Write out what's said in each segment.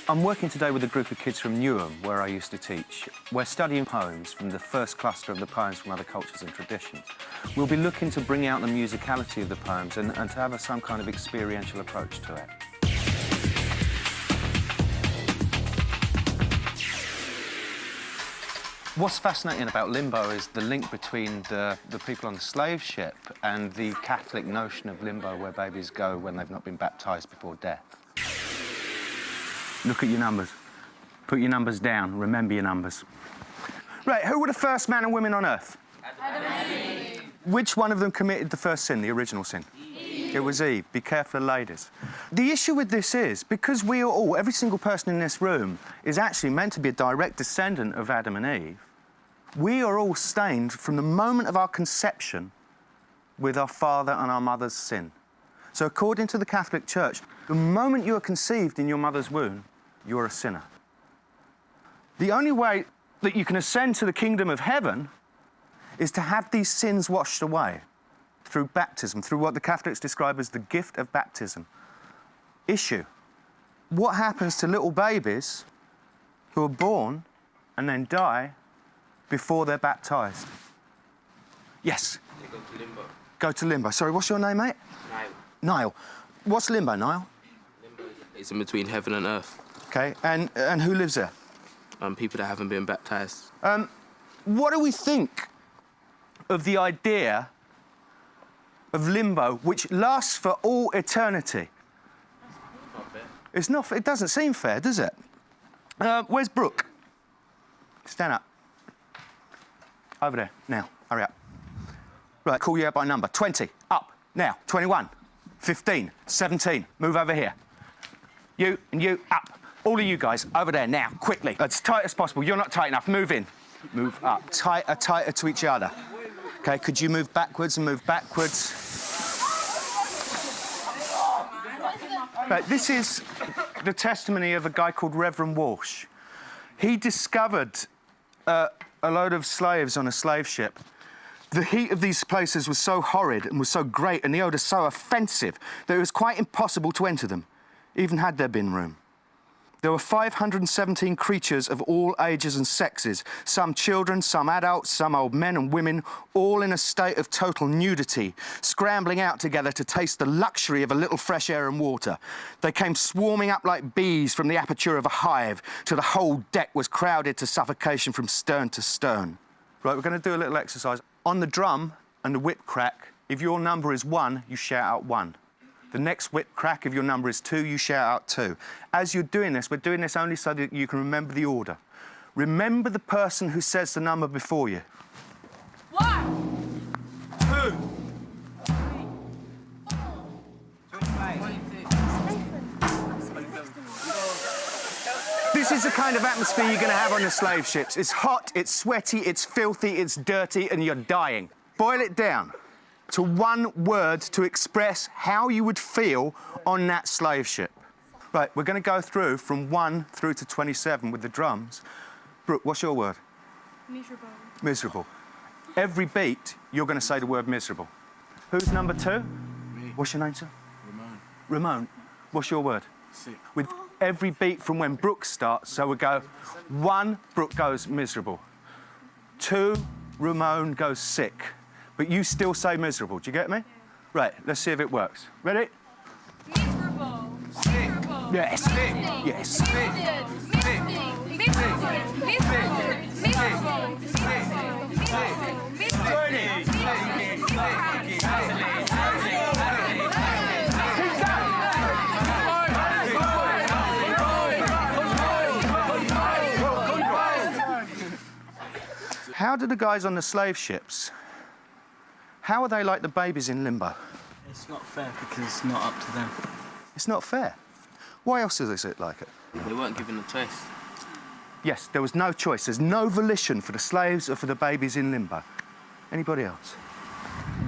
I'm working today with a group of kids from Newham, where I used to teach. We're studying poems from the first cluster of the poems from other cultures and traditions. We'll be looking to bring out the musicality of the poems and to have some kind of experiential approach to it. What's fascinating about Limbo is the link between the people on the slave ship and the Catholic notion of limbo, where babies go when they've not been baptised before death. Look at your numbers. Put your numbers down. Remember your numbers. Right, who were the first man and women on Earth? Adam and Eve. Which one of them committed the first sin, the original sin? Eve. It was Eve. Be careful of ladies. The issue with this is, because we are all, every single person in this room is actually meant to be a direct descendant of Adam and Eve, we are all stained from the moment of our conception with our father and our mother's sin. So according to the Catholic Church, the moment you are conceived in your mother's womb, you're a sinner. The only way that you can ascend to the kingdom of heaven is to have these sins washed away through baptism, through what the Catholics describe as the gift of baptism. Issue: what happens to little babies who are born and then die before they're baptised? Yes? They go to limbo. Go to limbo. Sorry, what's your name, mate? Niall. Niall. What's limbo, Niall? Limbo is in between heaven and earth. OK, and who lives there? People that haven't been baptised. What do we think of the idea of limbo, which lasts for all eternity? Not fair. It's not. It doesn't seem fair, does it? Where's Brooke? Stand up. Over there. Now, hurry up. Right, call you out by number. 20. Up. Now. 21. 15. 17. Move over here. You and you. Up. All of you guys, over there now, quickly. As tight as possible. You're not tight enough. Move in. Move up. Tighter, tighter to each other. OK, could you move backwards and move backwards? Right, this is the testimony of a guy called Reverend Walsh. He discovered a load of slaves on a slave ship. The heat of these places was so horrid and was so great and the odour so offensive that it was quite impossible to enter them, even had there been room. There were 517 creatures of all ages and sexes, some children, some adults, some old men and women, all in a state of total nudity, scrambling out together to taste the luxury of a little fresh air and water. They came swarming up like bees from the aperture of a hive, till the whole deck was crowded to suffocation from stern to stern. Right, we're going to do a little exercise. On the drum and the whip crack, if your number is 1, you shout out 1. The next whip crack, if your number is 2, you shout out 2. As you're doing this, we're doing this only so that you can remember the order. Remember the person who says the number before you. 1, 2. 3. This is the kind of atmosphere you're going to have on the slave ships. It's hot, it's sweaty, it's filthy, it's dirty, and you're dying. Boil it down to one word to express how you would feel on that slave ship. Right, we're going to go through from 1 through to 27 with the drums. Brooke, what's your word? Miserable. Miserable. Every beat, you're going to say the word miserable. Who's number 2? Me. What's your name, sir? Ramon. Ramon. What's your word? Sick. With every beat from when Brooke starts, so we go 1, Brooke goes miserable. 2, Ramon goes sick. But you still say miserable. Do you get me? Right, let's see if it works. Ready? Miserable. Miserable. Yes. Yes. How do the guys on the slave ships, how are they like the babies in Limbo? It's not fair because it's not up to them. It's not fair. Why else is it like it? They weren't given a choice. Yes, there was no choice. There's no volition for the slaves or for the babies in Limbo. Anybody else?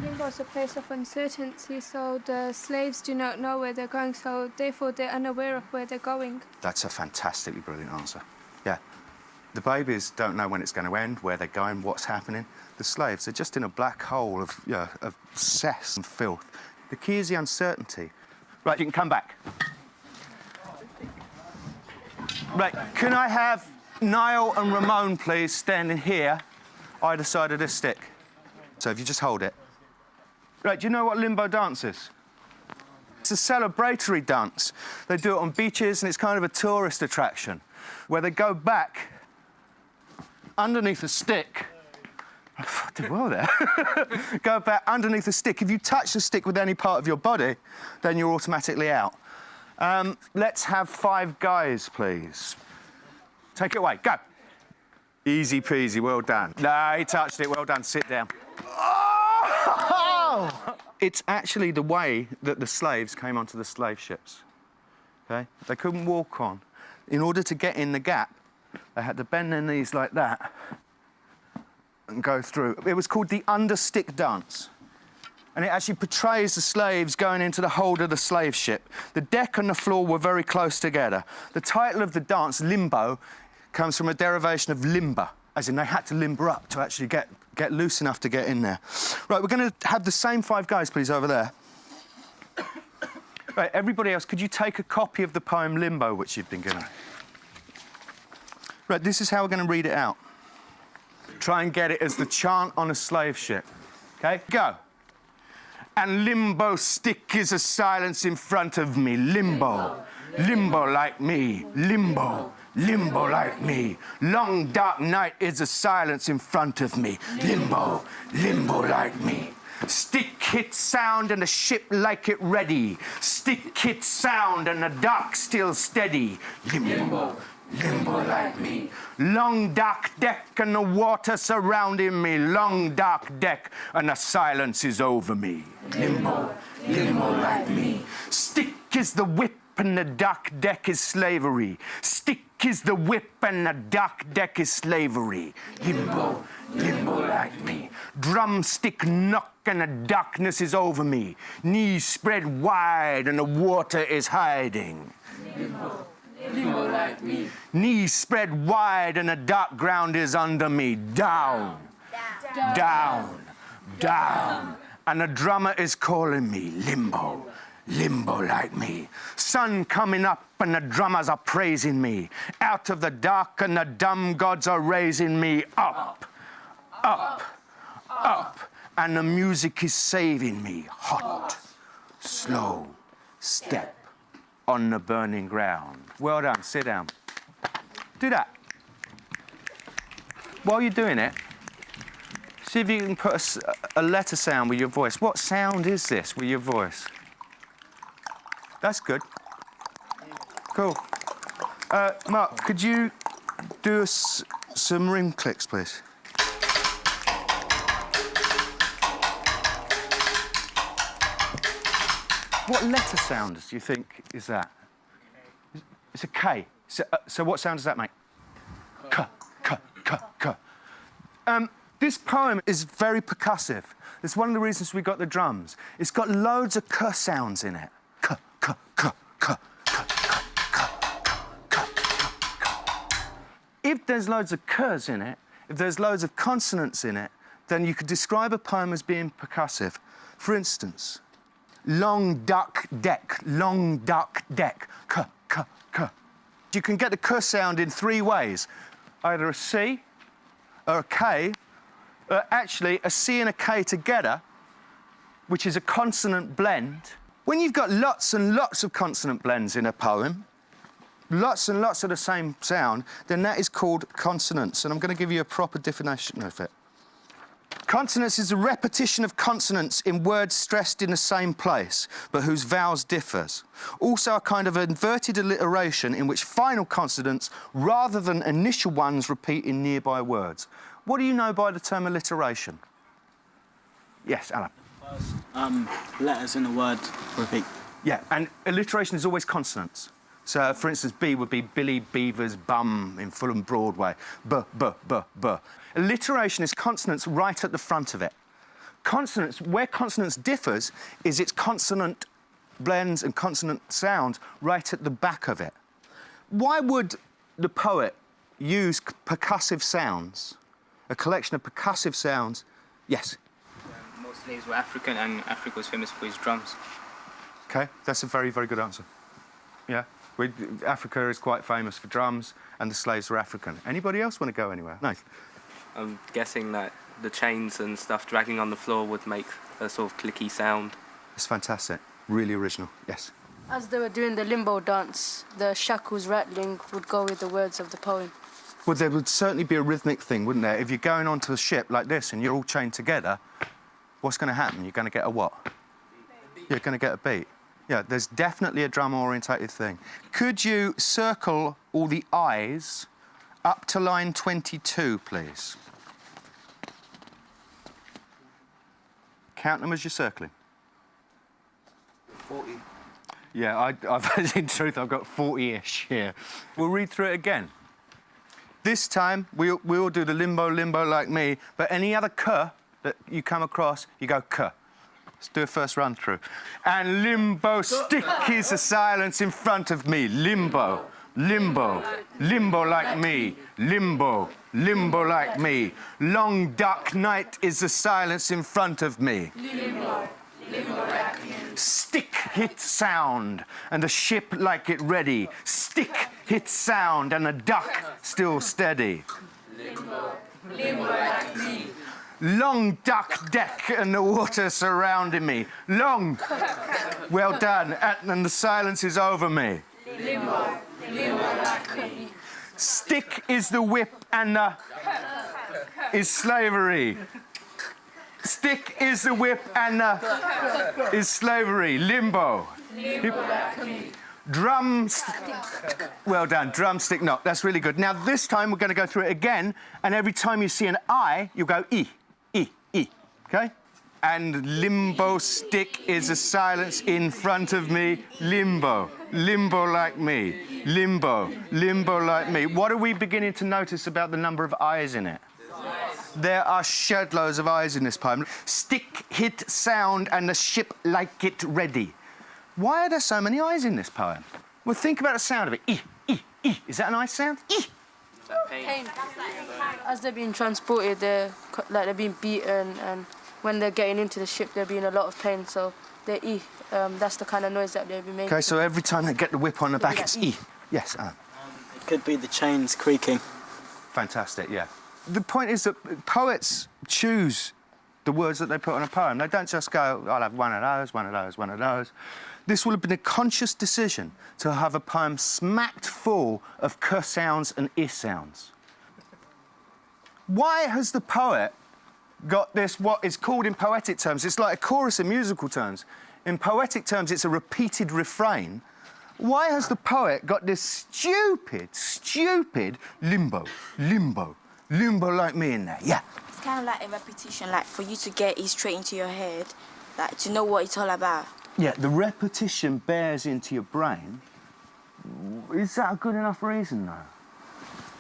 Limbo is a place of uncertainty, so the slaves do not know where they're going, so therefore they're unaware of where they're going. That's a fantastically brilliant answer. Yeah. The babies don't know when it's going to end, where they're going, what's happening. The slaves are just in a black hole of, of cess and filth. The key is the uncertainty. Right, you can come back. Right, can I have Niall and Ramon, please, standing here, either side of this stick? So if you just hold it. Right, do you know what limbo dance is? It's a celebratory dance. They do it on beaches, and it's kind of a tourist attraction, where they go back underneath a stick. I did well there. Go back underneath the stick. If you touch the stick with any part of your body, then you're automatically out. Let's have 5 guys, please. Take it away. Go. Easy peasy. Well done. No, he touched it. Well done. Sit down. Oh! It's actually the way that the slaves came onto the slave ships. Okay? They couldn't walk on. In order to get in the gap, they had to bend their knees like that and go through. It was called the understick dance. And it actually portrays the slaves going into the hold of the slave ship. The deck and the floor were very close together. The title of the dance, Limbo, comes from a derivation of limber, as in they had to limber up to actually get loose enough to get in there. Right, we're going to have the same 5 guys, please, over there. Right, everybody else, could you take a copy of the poem Limbo, which you've been given? Right, this is how we're going to read it out. Try and get it as the chant on a slave ship. OK, go. And limbo stick is a silence in front of me. Limbo, limbo like me. Limbo, limbo like me. Long dark night is a silence in front of me. Limbo, limbo like me. Stick hit sound and the ship like it ready. Stick hit sound and the dark still steady. Limbo, limbo like me. Long dark deck and the water surrounding me. Long dark deck and the silence is over me. Limbo, limbo like me. Stick is the whip and the dark deck is slavery. Stick is the whip and the dark deck is slavery. Limbo, limbo like me. Drumstick knock and the darkness is over me. Knees spread wide and the water is hiding. Limbo, limbo like me. Knees spread wide and the dark ground is under me. Down, down, down. And the drummer is calling me. Limbo, limbo like me. Sun coming up and the drummers are praising me. Out of the dark and the dumb gods are raising me up, up, up. And the music is saving me. Hot, slow step on the burning ground. Well done, sit down. Do that. While you're doing it, see if you can put a letter sound with your voice. What sound is this with your voice? That's good. Cool. Mark, could you do us some ring clicks, please? What letter sound do you think is that? It's a K. So what sound does that make? K, K, K, K. This poem is very percussive. It's one of the reasons we got the drums. It's got loads of K sounds in it. K, K, K, K, K, K, K, K, K. If there's loads of Ks in it, if there's loads of consonants in it, then you could describe a poem as being percussive. For instance, long duck deck, long duck deck, K, K, K. You can get the K sound in 3 ways. Either a C, or a K, actually a C and a K together, which is a consonant blend. When you've got lots and lots of consonant blends in a poem, lots and lots of the same sound, then that is called consonance. And I'm going to give you a proper definition of it. Consonance is a repetition of consonants in words stressed in the same place, but whose vowels differs. Also a kind of inverted alliteration in which final consonants, rather than initial ones, repeat in nearby words. What do you know by the term alliteration? Yes, Alan. Letters in a word repeat. Yeah, and alliteration is always consonants. So, for instance, B would be Billy Beaver's bum in Fulham Broadway. B, B, B, B. Alliteration is consonants right at the front of it. Consonants, where consonants differs, is its consonant blends and consonant sounds right at the back of it. Why would the poet use percussive sounds, a collection of percussive sounds? Yes? Most slaves were African, and Africa was famous for its drums. OK, that's a very, very good answer. Yeah? Africa is quite famous for drums, and the slaves were African. Anybody else want to go anywhere? No. I'm guessing that the chains and stuff dragging on the floor would make a sort of clicky sound. It's fantastic. Really original. Yes. As they were doing the limbo dance, the shackles rattling would go with the words of the poem. Well, there would certainly be a rhythmic thing, wouldn't there? If you're going onto a ship like this and you're all chained together, what's going to happen? You're going to get a what? You're going to get a beat. Yeah, there's definitely a drum-orientated thing. Could you circle all the I's up to line 22, please? Count them as you're circling. 40. Yeah, in truth, I've got 40-ish here. We'll read through it again. This time, we all do the limbo, limbo like me, but any other k that you come across, you go k. Let's do a first run through. And limbo, stick is the silence in front of me. Limbo, limbo, limbo like me. Limbo, limbo like me. Long dark night is the silence in front of me. Limbo, limbo like me. Stick hit sound and the ship like it ready. Stick hit sound and the duck still steady. Limbo, limbo like me. Long duck deck and the water surrounding me. Long. Well done. And the silence is over me. Limbo, limbo like me. Stick is the whip and the is slavery. Stick is the whip and the is slavery. Limbo. Limbo like me. Well done, drumstick knock. That's really good. Now, this time we're going to go through it again, and every time you see an I, you go E, E, E, OK? And limbo stick is a silence in front of me. Limbo, limbo like me. Limbo, limbo like me. What are we beginning to notice about the number of I's in it? There are shed loads of I's in this poem. Stick, hit, sound, and the ship like it ready. Why are there so many I's in this poem? Well, think about the sound of it. E, E, E. Is that an I sound? E. Pain. As they're being transported, they're being beaten, and when they're getting into the ship, they're being in a lot of pain. So they're E. That's the kind of noise that they'll be making. OK, so every time they get the whip on the back, it's E. Yes, It could be the chains creaking. Fantastic, yeah. The point is that poets choose the words that they put on a poem. They don't just go, I'll have one of those, one of those, one of those. This will have been a conscious decision to have a poem smacked full of k sounds and I sounds. Why has the poet got this, what is called in poetic terms, it's like a chorus in musical terms. In poetic terms, it's a repeated refrain. Why has the poet got this stupid limbo, limbo, limbo like me in there? Yeah. It's kind of like a repetition, like for you to get it straight into your head, like to know what it's all about. Yeah, the repetition bears into your brain. Is that a good enough reason, though?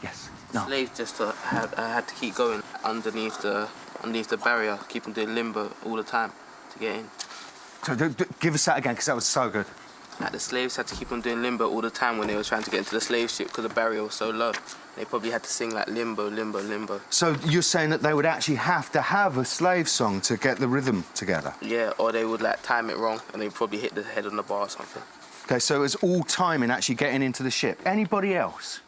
Yes. No. Slaves just had to keep going underneath the barrier, keep them doing limbo all the time to get in. So give us that again, because that was so good. Like the slaves had to keep on doing limbo all the time when they were trying to get into the slave ship because the barrier was so low. They probably had to sing like limbo, limbo, limbo. So you're saying that they would actually have to have a slave song to get the rhythm together? Yeah, or they would like time it wrong and they'd probably hit the head on the bar or something. OK, so it was all timing actually getting into the ship. Anybody else?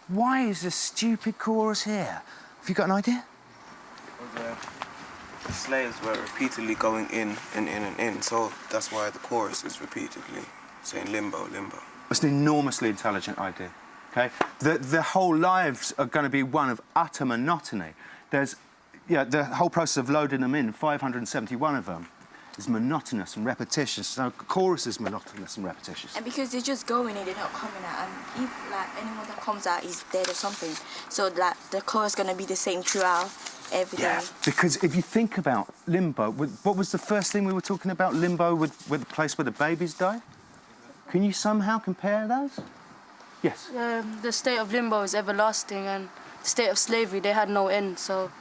Why is this stupid chorus here? Have you got an idea? The slaves were repeatedly going in and in and in, so that's why the chorus is repeatedly saying limbo, limbo. It's an enormously intelligent idea, OK? The whole lives are going to be one of utter monotony. There's, yeah, the whole process of loading them in, 571 of them, is monotonous and repetitious. So the chorus is monotonous and repetitious. And because they're just going in, they're not coming out. And if like anyone that comes out is dead or something, so like the chorus gonna be the same throughout every day. Because if you think about limbo, what was the first thing we were talking about? Limbo with the place where the babies die? Can you somehow compare those? Yes. The state of limbo is everlasting, and the state of slavery, they had no end. So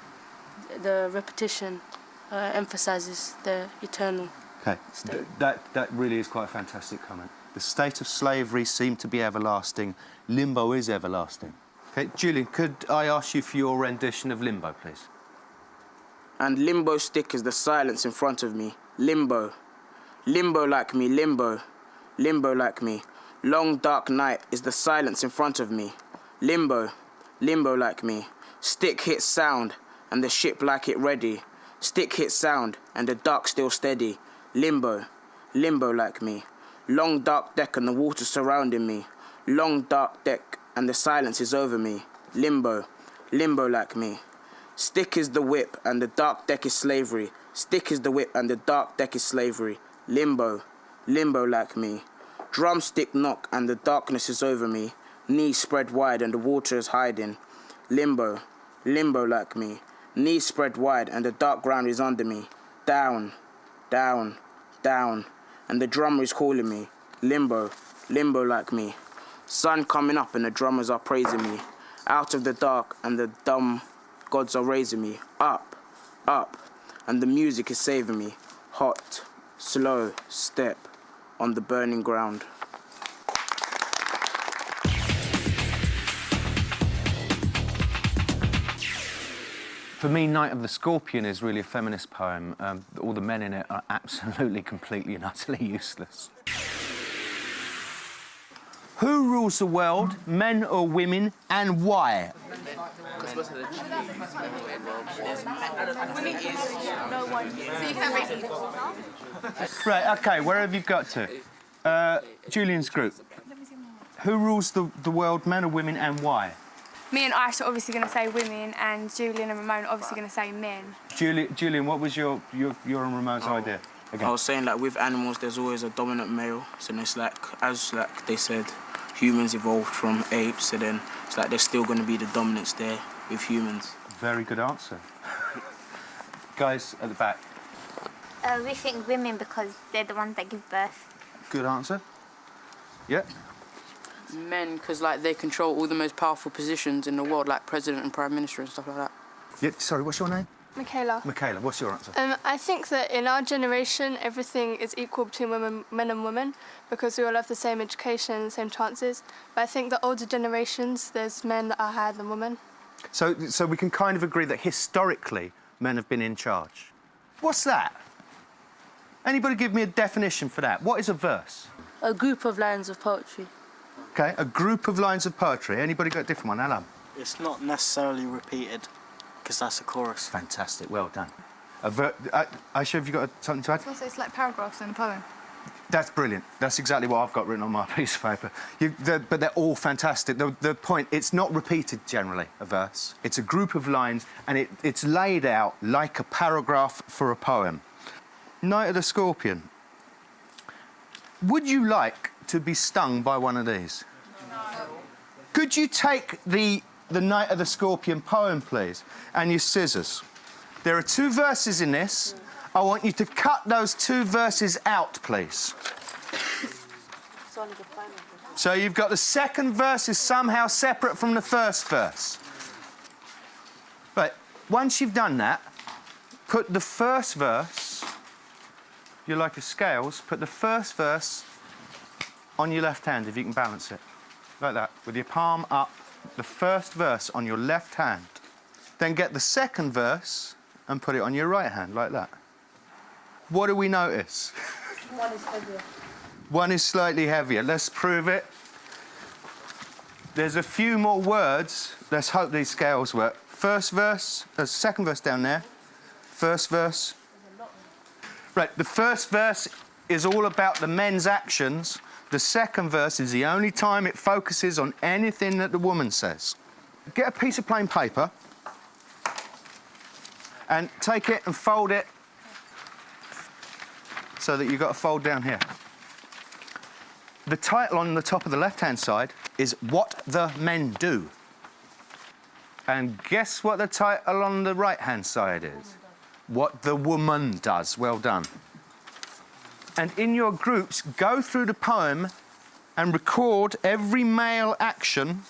the repetition emphasizes the eternal. OK, that really is quite a fantastic comment. The state of slavery seemed to be everlasting. Limbo is everlasting. OK, Julian, could I ask you for your rendition of Limbo, please? And limbo stick is the silence in front of me. Limbo. Limbo like me, limbo. Limbo like me. Long dark night is the silence in front of me. Limbo, limbo like me. Stick hits sound and the ship like it ready. Stick hits sound and the dark still steady. Limbo, limbo like me. Long dark deck and the water surrounding me. Long dark deck and the silence is over me. Limbo, limbo like me. Stick is the whip and the dark deck is slavery. Stick is the whip and the dark deck is slavery. Limbo, limbo like me. Drumstick knock and the darkness is over me. Knees spread wide and the water is hiding. Limbo, limbo like me. Knees spread wide and the dark ground is under me. Down, down, down. And the drummer is calling me. Limbo, limbo like me. Sun coming up and the drummers are praising me. Out of the dark and the dumb gods are raising me. Up, up. And the music is saving me. Hot, slow step on the burning ground. For me, Night of the Scorpion is really a feminist poem. All the men in it are absolutely, completely and utterly useless. Who rules the world, men or women, and why? No one. So you can't raise people. Right, OK, where have you got to? Julian's group. Who rules the world, men or women, and why? Me and Ash are obviously going to say women, and Julian and Ramon are obviously going to say men. Julian, what was your and Ramon's idea? Again. I was saying, like, with animals, there's always a dominant male. So it's like, as like they said, humans evolved from apes, so then it's like there's still going to be the dominance there with humans. Very good answer. Guys at the back. We think women because they're the ones that give birth. Good answer. Yeah. Men, because like they control all the most powerful positions in the world, like president and prime minister and stuff like that. Yeah. Sorry, what's your name? Michaela. Michaela, what's your answer? I think that in our generation, everything is equal between men and women because we all have the same education and the same chances. But I think the older generations, there's men that are higher than women. So we can kind of agree that historically men have been in charge. What's that? Anybody give me a definition for that? What is a verse? A group of lines of poetry. OK, a group of lines of poetry. Anybody got a different one? Alan? It's not necessarily repeated, because that's a chorus. Fantastic, well done. Aisha, have you got something to add? Also, it's like paragraphs in a poem. That's brilliant. That's exactly what I've got written on my piece of paper. But they're all fantastic. The point, it's not repeated generally, a verse. It's a group of lines, and it's laid out like a paragraph for a poem. Night of the Scorpion. Would you like to be stung by one of these? No. Could you take the Night of the Scorpion poem, please, and your scissors? There are 2 verses in this. I want you to cut those 2 verses out, please. So you've got the second verse is somehow separate from the first verse. Right, once you've done that, put the first verse, you like your scales, put the first verse on your left hand, if you can balance it. Like that, with your palm up, the first verse on your left hand. Then get the second verse and put it on your right hand, like that. What do we notice? One is heavier. One is slightly heavier. Let's prove it. There's a few more words. Let's hope these scales work. First verse, there's second verse down there. First verse. Right, the first verse is all about the men's actions. The second verse is the only time it focuses on anything that the woman says. Get a piece of plain paper and take it and fold it so that you've got a fold down here. The title on the top of the left-hand side is What the Men Do. And guess what the title on the right-hand side is? What the Woman Does. Well done. And in your groups, go through the poem and record every male action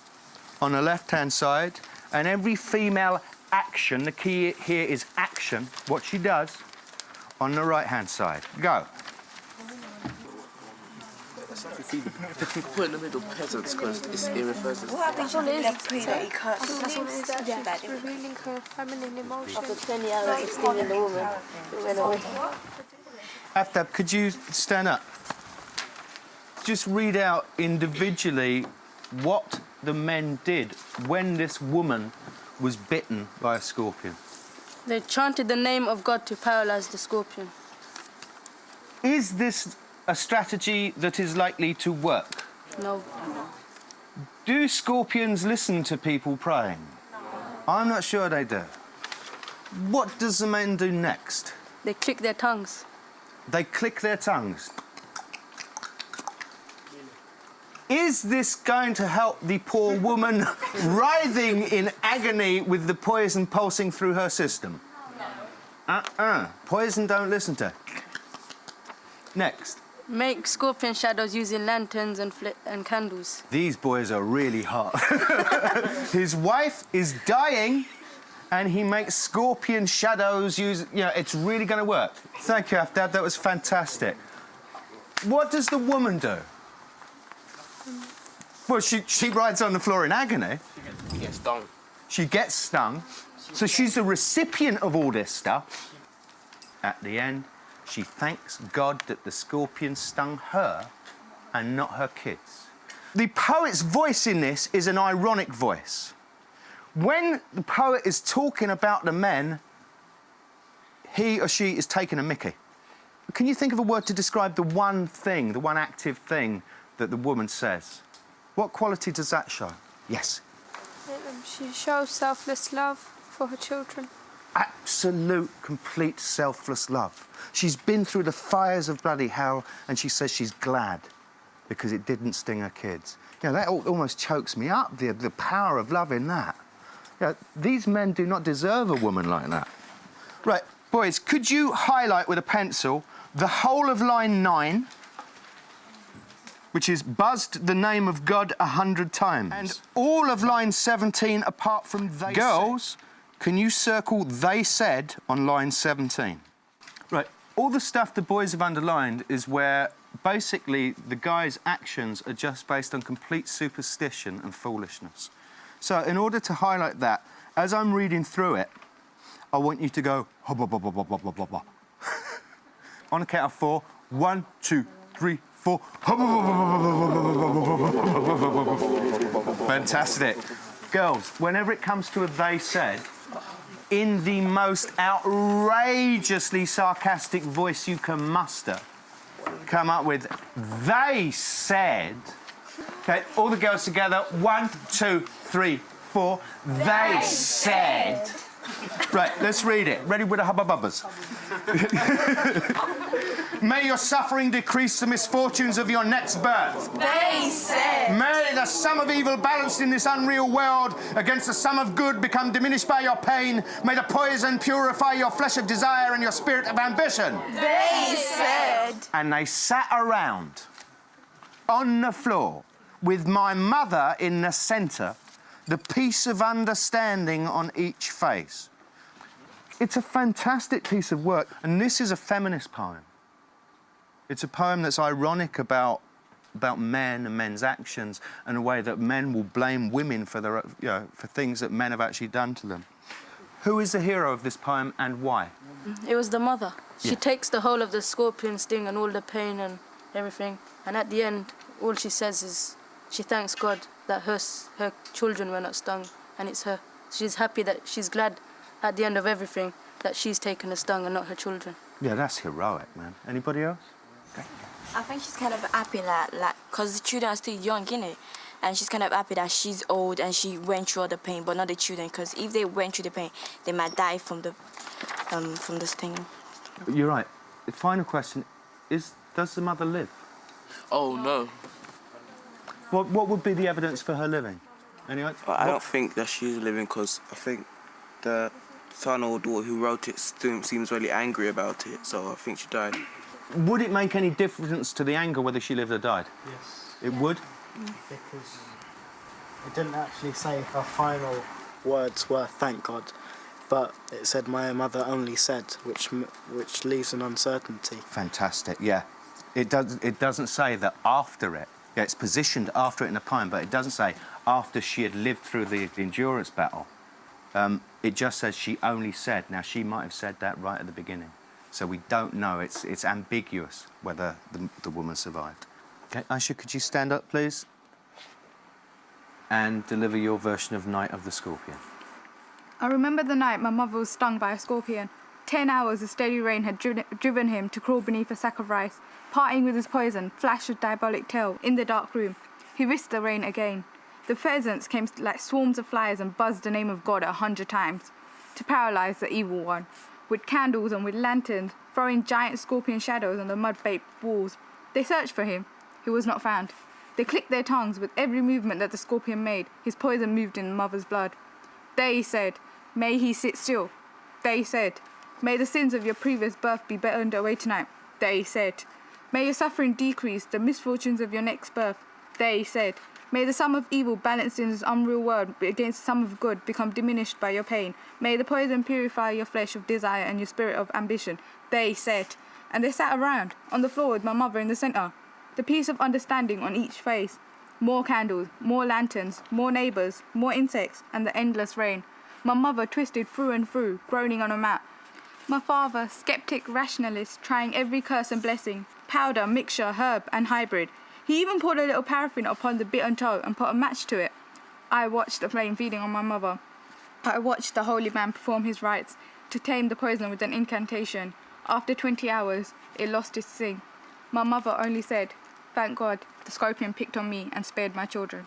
on the left-hand side and every female action, the key here is action, what she does, on the right-hand side. Go. Put in the middle peasants because it refers to... That's all it is. That's revealing her feminine emotion. After 20 hours of stealing the woman, it went away. Aftab, could you stand up? just read out individually what the men did when this woman was bitten by a scorpion? They chanted the name of God to paralyze the scorpion. Is this a strategy that is likely to work? No. Do scorpions listen to people praying? I'm not sure they do. What does the men do next? They click their tongues. They click their tongues. Is this going to help the poor woman writhing in agony with the poison pulsing through her system? Poison don't listen to her. Next. Make scorpion shadows using lanterns and candles. These boys are really hot. His wife is dying and he makes scorpion shadows use... You know, it's really going to work. Thank you, Afdad. That was fantastic. What does the woman do? Well, she writes on the floor in agony. She gets stung. She gets stung. So she's the recipient of all this stuff. At the end, she thanks God that the scorpion stung her and not her kids. The poet's voice in this is an ironic voice. When the poet is talking about the men, he or she is taking a mickey. Can you think of a word to describe the one thing, the one active thing that the woman says? What quality does that show? Yes? She shows selfless love for her children. Absolute, complete, selfless love. She's been through the fires of bloody hell and she says she's glad because it didn't sting her kids. You know, that almost chokes me up, the power of love in that. You know, these men do not deserve a woman like that. Right, boys, could you highlight with a pencil the whole of line 9, which is buzzed the name of God 100 times, and all of line 17 apart from they Girls, can you circle they said on line 17? Right, all the stuff the boys have underlined is where basically the guy's actions are just based on complete superstition and foolishness. So in order to highlight that, as I'm reading through it, I want you to go hobba bobba bobba bobba bobba. On a count of 4, 1, 2, 3, 4. Fantastic. Girls, whenever it comes to a they said, in the most outrageously sarcastic voice you can muster, come up with they said. Okay, all the girls together. 1, 2, 3, 4. They said. Right, let's read it. Ready with the hubba bubbas. May your suffering decrease the misfortunes of your next birth. They said. May the sum of evil balanced in this unreal world against the sum of good become diminished by your pain. May the poison purify your flesh of desire and your spirit of ambition. They said. And they sat around on the floor with my mother in the centre, the peace of understanding on each face. It's a fantastic piece of work, and this is a feminist poem. It's a poem that's ironic about men and men's actions and a way that men will blame women for their, for things that men have actually done to them. Who is the hero of this poem and why? It was the mother. She Yeah. takes the whole of the scorpion sting and all the pain and everything, and at the end, all she says is she thanks God that her children were not stung, and it's her. She's happy that she's glad at the end of everything that she's taken a stung and not her children. Yeah, that's heroic, man. Anybody else? Okay. I think she's kind of happy that, because the children are still young, innit? And she's kind of happy that she's old and she went through all the pain, but not the children, because if they went through the pain, they might die from the sting. You're right. The final question is, does the mother live? Oh, no. What would be the evidence for her living? Anyway, I don't think that she's living because I think the son or daughter who wrote it seems really angry about it, so I think she died. Would it make any difference to the anger whether she lived or died? Yes. It would? Because it didn't actually say her final words were "thank God," but it said "my mother only said," which leaves an uncertainty. Fantastic, yeah. It doesn't say that after it. Yeah, it's positioned after it in the poem, but it doesn't say after she had lived through the endurance battle. It just says she only said. Now, she might have said that right at the beginning. So we don't know. It's ambiguous whether the woman survived. Okay, Aisha, could you stand up, please? And deliver your version of Night of the Scorpion. I remember the night my mother was stung by a scorpion. 10 hours of steady rain had driven him to crawl beneath a sack of rice. Parting with his poison, flash of diabolic tail in the dark room. He risked the rain again. The pheasants came like swarms of flies and buzzed the name of God 100 times to paralyze the evil one. With candles and with lanterns, throwing giant scorpion shadows on the mud-baked walls. They searched for him. He was not found. They clicked their tongues with every movement that the scorpion made. His poison moved in the mother's blood. They said, "May he sit still." They said, "May the sins of your previous birth be burned away tonight." They said, "May your suffering decrease, the misfortunes of your next birth." They said, "May the sum of evil balanced in this unreal world against the sum of good become diminished by your pain. May the poison purify your flesh of desire and your spirit of ambition." They said, and they sat around, on the floor with my mother in the centre. The peace of understanding on each face. More candles, more lanterns, more neighbours, more insects, and the endless rain. My mother twisted through and through, groaning on a mat. My father, skeptic rationalist, trying every curse and blessing, powder, mixture, herb, and hybrid. He even poured a little paraffin upon the bitten toe and put a match to it. I watched the flame feeding on my mother. I watched the holy man perform his rites to tame the poison with an incantation. After 20 hours, it lost its sting. My mother only said, "Thank God, the scorpion picked on me and spared my children."